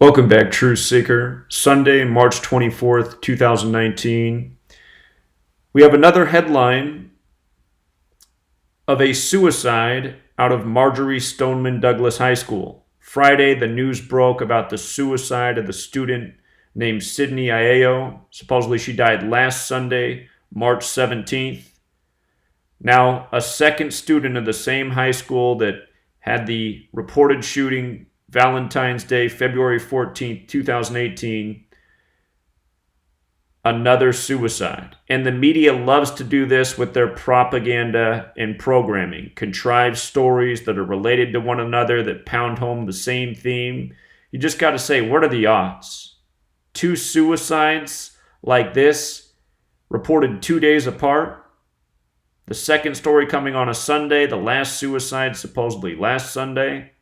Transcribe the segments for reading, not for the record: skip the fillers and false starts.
Welcome back, Truth Seeker. Sunday, March 24th, 2019. We have another headline of a suicide out of Marjory Stoneman Douglas High School. Friday, the news broke about the suicide of the student named Sydney Aiello. Supposedly she died last Sunday, March 17th. Now, a second student of the same high school that had the reported shooting Valentine's Day, February 14th, 2018, another suicide. And the media loves to do this with their propaganda and programming. Contrived stories that are related to one another that pound home the same theme. You just got to say, what are the odds? Two suicides like this, reported 2 days apart. The second story coming on a Sunday, the last suicide supposedly last Sunday.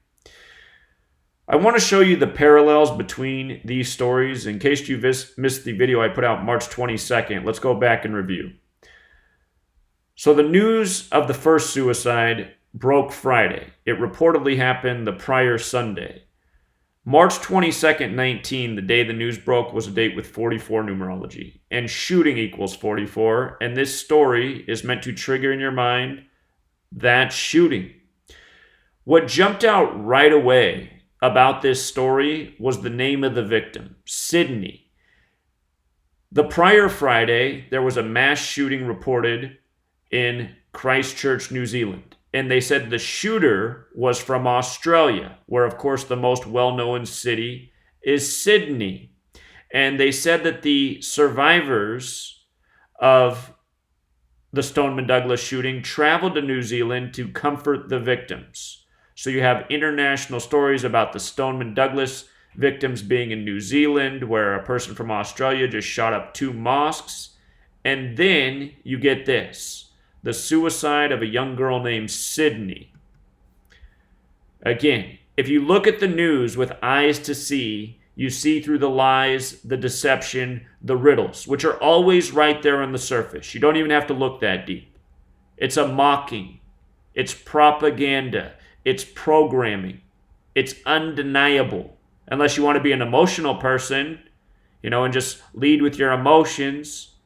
I want to show you the parallels between these stories. In case you missed the video I put out March 22nd, let's go back and review. So the news of the first suicide broke Friday. It reportedly happened the prior Sunday. March 22nd, 19, the day the news broke, was a date with 44 numerology. And shooting equals 44. And this story is meant to trigger in your mind that shooting. What jumped out right away about this story was the name of the victim, Sydney. The prior Friday, there was a mass shooting reported in Christchurch, New Zealand. And they said the shooter was from Australia, where, of course, the most well-known city is Sydney. And they said that the survivors of the Stoneman Douglas shooting traveled to New Zealand to comfort the victims. So you have international stories about the Stoneman Douglas victims being in New Zealand, where a person from Australia just shot up 2 mosques. And then you get this, the suicide of a young girl named Sydney. Again, if you look at the news with eyes to see, you see through the lies, the deception, the riddles, which are always right there on the surface. You don't even have to look that deep. It's a mocking. It's propaganda. It's programming. It's undeniable. Unless you want to be an emotional person, and just lead with your emotions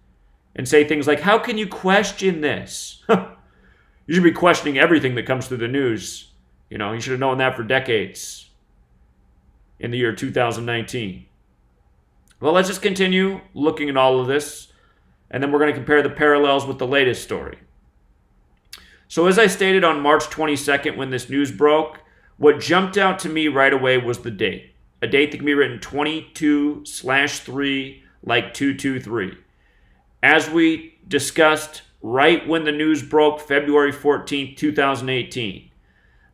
and say things like, how can you question this? You should be questioning everything that comes through the news. You should have known that for decades in the year 2019. Well, let's just continue looking at all of this, and then we're going to compare the parallels with the latest story. So as I stated on March 22nd when this news broke, what jumped out to me right away was the date. A date that can be written 22/3 like 223. As we discussed right when the news broke, February 14th, 2018,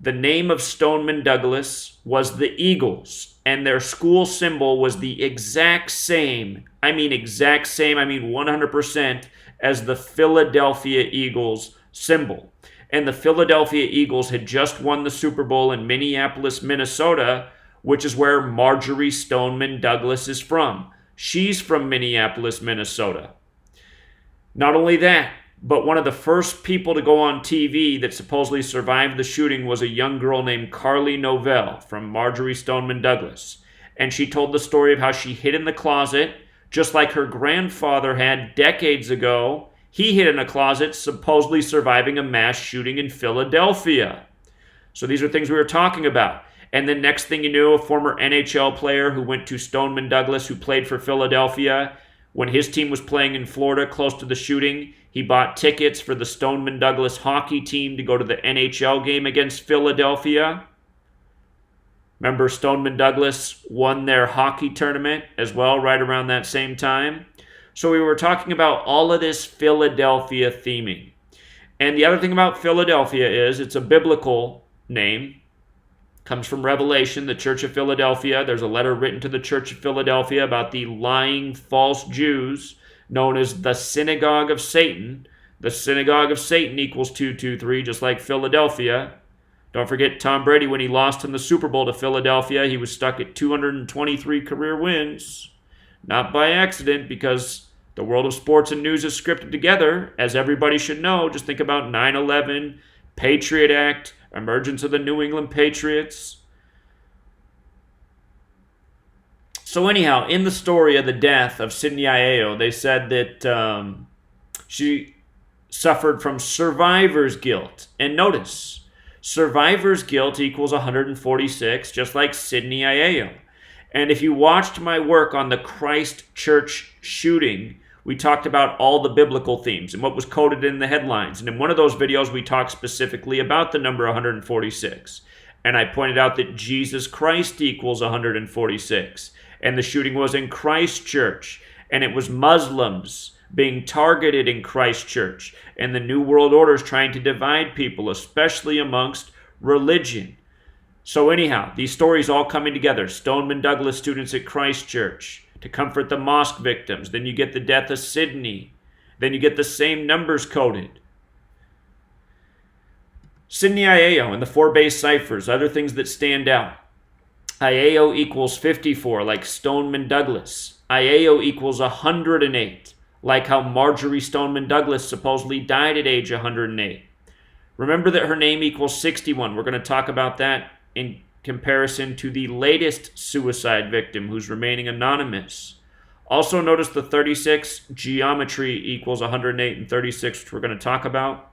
the name of Stoneman Douglas was the Eagles, and their school symbol was the exact same, I mean 100%, as the Philadelphia Eagles symbol. And the Philadelphia Eagles had just won the Super Bowl in Minneapolis, Minnesota, which is where Marjory Stoneman Douglas is from. She's from Minneapolis, Minnesota. Not only that, but one of the first people to go on TV that supposedly survived the shooting was a young girl named Carly Novell from Marjory Stoneman Douglas. And she told the story of how she hid in the closet, just like her grandfather had decades ago. He hid in a closet, supposedly surviving a mass shooting in Philadelphia. So these are things we were talking about. And then next thing you knew, a former NHL player who went to Stoneman Douglas, who played for Philadelphia, when his team was playing in Florida close to the shooting, he bought tickets for the Stoneman Douglas hockey team to go to the NHL game against Philadelphia. Remember, Stoneman Douglas won their hockey tournament as well right around that same time. So we were talking about all of this Philadelphia theming. And the other thing about Philadelphia is it's a biblical name. Comes from Revelation, the Church of Philadelphia. There's a letter written to the Church of Philadelphia about the lying false Jews known as the Synagogue of Satan. The Synagogue of Satan equals 223, just like Philadelphia. Don't forget Tom Brady, when he lost in the Super Bowl to Philadelphia, he was stuck at 223 career wins. Not by accident, because the world of sports and news is scripted together, as everybody should know. Just think about 9/11, Patriot Act, emergence of the New England Patriots. So anyhow, in the story of the death of Sydney Aiello, they said that she suffered from survivor's guilt. And notice, survivor's guilt equals 146, just like Sydney Aiello. And if you watched my work on the Christchurch shooting, we talked about all the biblical themes and what was coded in the headlines. And in one of those videos, we talked specifically about the number 146. And I pointed out that Jesus Christ equals 146. And the shooting was in Christchurch. And it was Muslims being targeted in Christchurch. And the New World Order is trying to divide people, especially amongst religion. So anyhow, these stories all coming together. Stoneman Douglas students at Christchurch to comfort the mosque victims. Then you get the death of Sydney. Then you get the same numbers coded. Sydney Aiello and the 4 base ciphers, other things that stand out. Aiello equals 54, like Stoneman Douglas. Aiello equals 108, like how Marjorie Stoneman Douglas supposedly died at age 108. Remember that her name equals 61. We're going to talk about that in comparison to the latest suicide victim who's remaining anonymous. Also notice the 36, geometry equals 108 and 36, which we're going to talk about.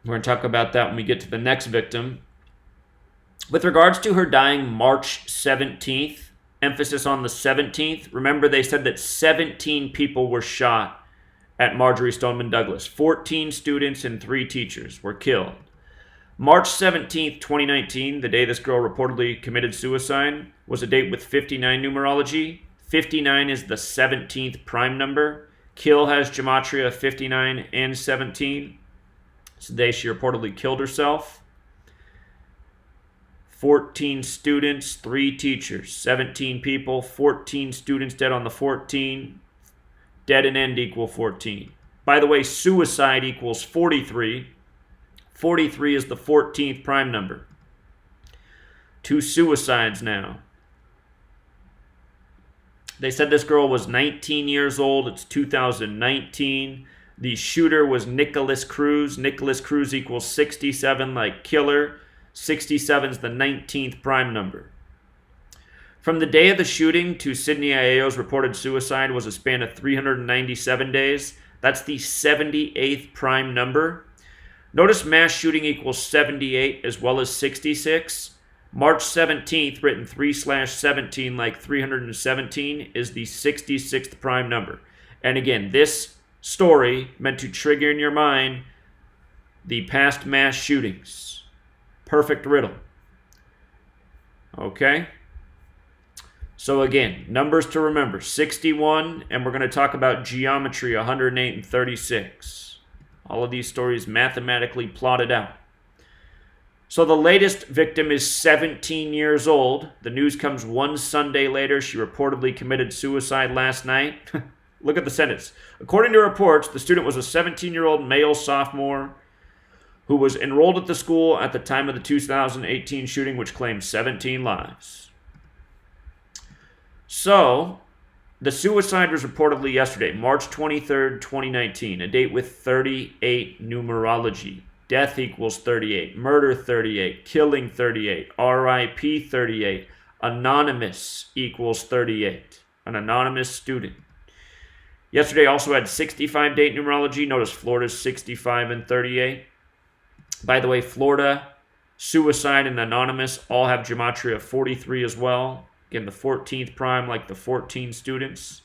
We're going to talk about that when we get to the next victim. With regards to her dying March 17th, emphasis on the 17th, remember they said that 17 people were shot at Marjorie Stoneman Douglas. 14 students and 3 teachers were killed. March 17th, 2019, the day this girl reportedly committed suicide, was a date with 59 numerology. 59 is the 17th prime number. Kill has gematria 59 and 17. It's the day she reportedly killed herself. 14 students, 3 teachers, 17 people, 14 students dead on the 14. Dead and end equal 14. By the way, suicide equals 43. 43 is the 14th prime number. 2 suicides now. They said this girl was 19 years old. It's 2019. The shooter was Nicholas Cruz. Nicholas Cruz equals 67, like killer. 67 is the 19th prime number. From the day of the shooting to Sydney Aiello's reported suicide was a span of 397 days. That's the 78th prime number. Notice mass shooting equals 78 as well as 66. March 17th, written 3/17 like 317, is the 66th prime number. And again, this story meant to trigger in your mind the past mass shootings. Perfect riddle. Okay? So again, numbers to remember, 61, and we're going to talk about geometry, 108 and 36. All of these stories mathematically plotted out. So the latest victim is 17 years old. The news comes one Sunday later. She reportedly committed suicide last night. Look at the sentence. According to reports, the student was a 17-year-old male sophomore who was enrolled at the school at the time of the 2018 shooting, which claimed 17 lives. So, the suicide was reportedly yesterday, March 23rd, 2019, a date with 38 numerology. Death equals 38, murder 38, killing 38, RIP 38, anonymous equals 38, an anonymous student. Yesterday also had 65 date numerology. Notice Florida's 65 and 38. By the way, Florida, suicide, and anonymous all have gematria 43 as well. Again, the 14th prime, like the 14 students.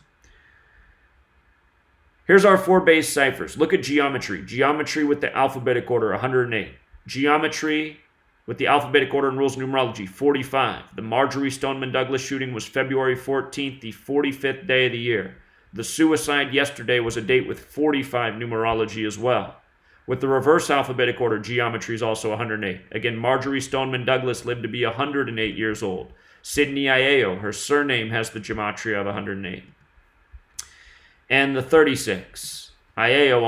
Here's our 4 base ciphers. Look at geometry. Geometry with the alphabetic order, 108. Geometry with the alphabetic order and rules of numerology, 45. The Marjorie Stoneman Douglas shooting was February 14th, the 45th day of the year. The suicide yesterday was a date with 45 numerology as well. With the reverse alphabetic order, geometry is also 108. Again, Marjorie Stoneman Douglas lived to be 108 years old. Sydney Aiello, her surname has the gematria of 108. And the 36. Aiello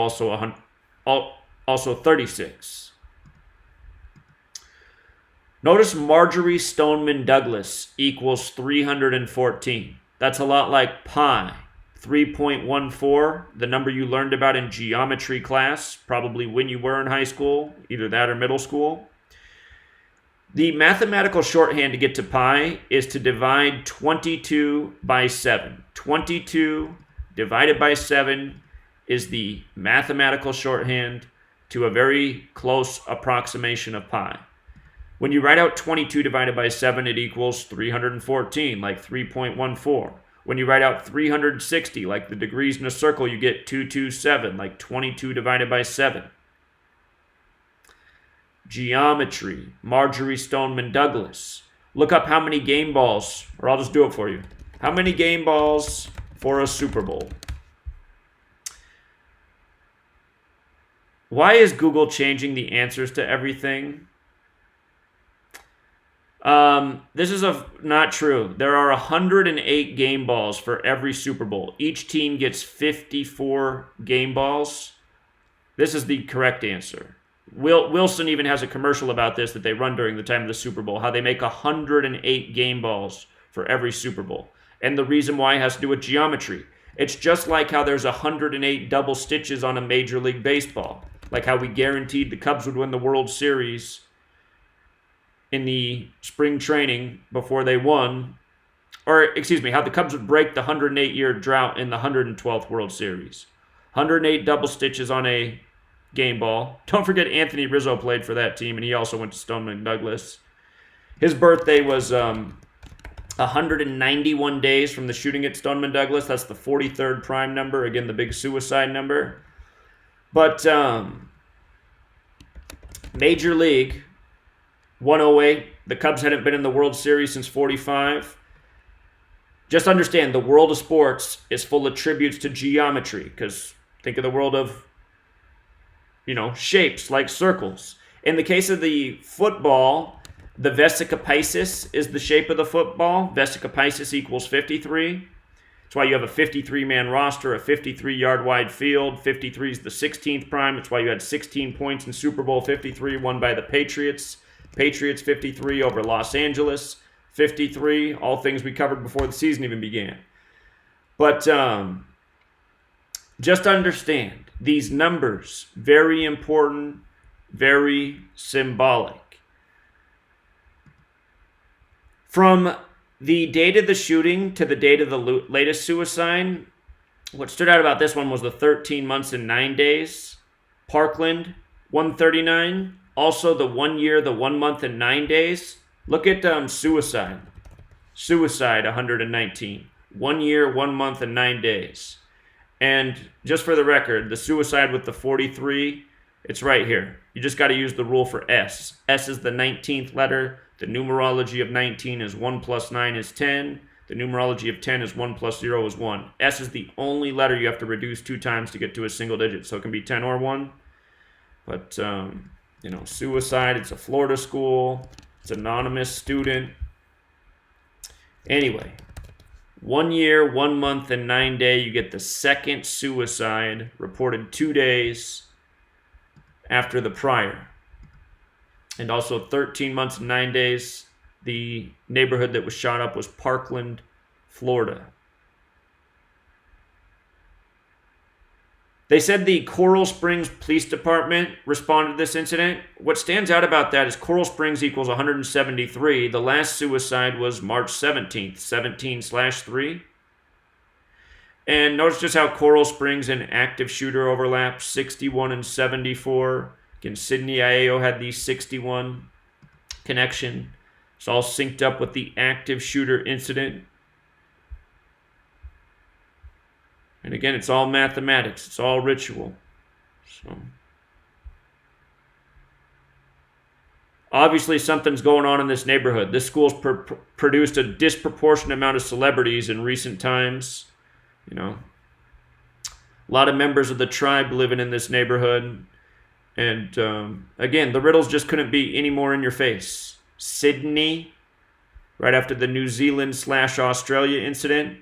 also 36. Notice Marjorie Stoneman Douglas equals 314. That's a lot like pi. 3.14, the number you learned about in geometry class, probably when you were in high school, either that or middle school. The mathematical shorthand to get to pi is to divide 22 by 7. 22 divided by 7 is the mathematical shorthand to a very close approximation of pi. When you write out 22 divided by 7, it equals 314, like 3.14. When you write out 360, like the degrees in a circle, you get 227, like 22 divided by 7. Geometry, Marjorie Stoneman Douglas. Look up how many game balls, or I'll just do it for you. How many game balls for a Super Bowl? Why is Google changing the answers to everything? This is not true. There are 108 game balls for every Super Bowl. Each team gets 54 game balls. This is the correct answer. Wilson even has a commercial about this that they run during the time of the Super Bowl, how they make 108 game balls for every Super Bowl. And the reason why has to do with geometry. It's just like how there's 108 double stitches on a Major League Baseball. Like how we guaranteed the Cubs would win the World Series in the spring training before they won. Or, excuse me, how the Cubs would break the 108-year drought in the 112th World Series. 108 double stitches on a game ball. Don't forget Anthony Rizzo played for that team, and he also went to Stoneman Douglas. His birthday was 191 days from the shooting at Stoneman Douglas. That's the 43rd prime number. Again, the big suicide number. But Major League, 108. The Cubs hadn't been in the World Series since 45. Just understand, the world of sports is full of tributes to geometry, because think of the world of, shapes like circles. In the case of the football, the vesica piscis is the shape of the football. Vesica piscis equals 53. That's why you have a 53-man roster, a 53-yard wide field. 53 is the 16th prime. That's why you had 16 points in Super Bowl 53, won by the Patriots. Patriots 53 over Los Angeles 53. All things we covered before the season even began. But just understand, these numbers, very important, very symbolic. From the date of the shooting to the date of the latest suicide, what stood out about this one was the 13 months and 9 days. Parkland, 139. Also the 1 year, the 1 month and 9 days. Look at suicide. Suicide, 119. 1 year, 1 month and 9 days. And just for the record, the suicide with the 43, it's right here. You just got to use the rule for S. S is the 19th letter. The numerology of 19 is 1 plus 9 is 10. The numerology of 10 is 1 plus 0 is 1. S is the only letter you have to reduce 2 times to get to a single digit. So it can be 10 or 1. But, suicide, it's a Florida school. It's an anonymous student. Anyway, 1 year, 1 month, and 9 day, you get the second suicide reported 2 days after the prior. And also 13 months and 9 days, the neighborhood that was shot up was Parkland, Florida. They said the Coral Springs Police Department responded to this incident. What stands out about that is Coral Springs equals 173. The last suicide was March 17th, 17/3. And notice just how Coral Springs and active shooter overlap, 61 and 74. Again, Sydney Aiello had the 61 connection. It's all synced up with the active shooter incident. And again, it's all mathematics. It's all ritual. So, obviously, something's going on in this neighborhood. This school's produced a disproportionate amount of celebrities in recent times. A lot of members of the tribe living in this neighborhood. And again, the riddles just couldn't be any more in your face. Sydney, right after the New Zealand/Australia incident.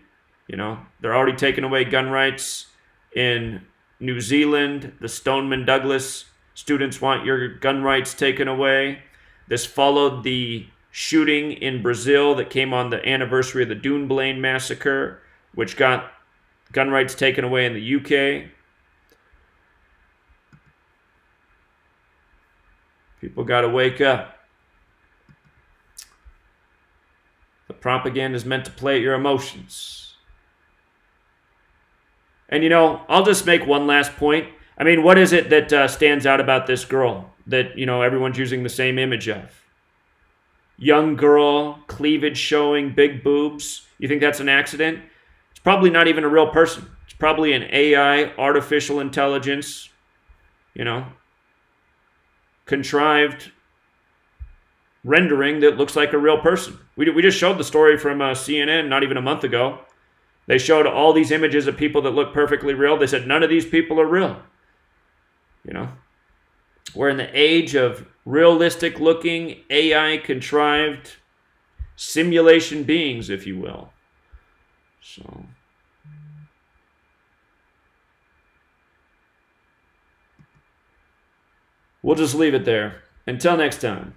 They're already taking away gun rights in New Zealand. The Stoneman Douglas students want your gun rights taken away. This followed the shooting in Brazil that came on the anniversary of the Dunblane massacre, which got gun rights taken away in the UK. People got to wake up. The propaganda is meant to play at your emotions. And, I'll just make one last point. I mean, what is it that stands out about this girl that, everyone's using the same image of? Young girl, cleavage showing, big boobs. You think that's an accident? It's probably not even a real person. It's probably an AI, artificial intelligence, contrived rendering that looks like a real person. We just showed the story from CNN not even a month ago. They showed all these images of people that look perfectly real. They said none of these people are real. We're in the age of realistic looking, AI contrived simulation beings, if you will. So we'll just leave it there. Until next time.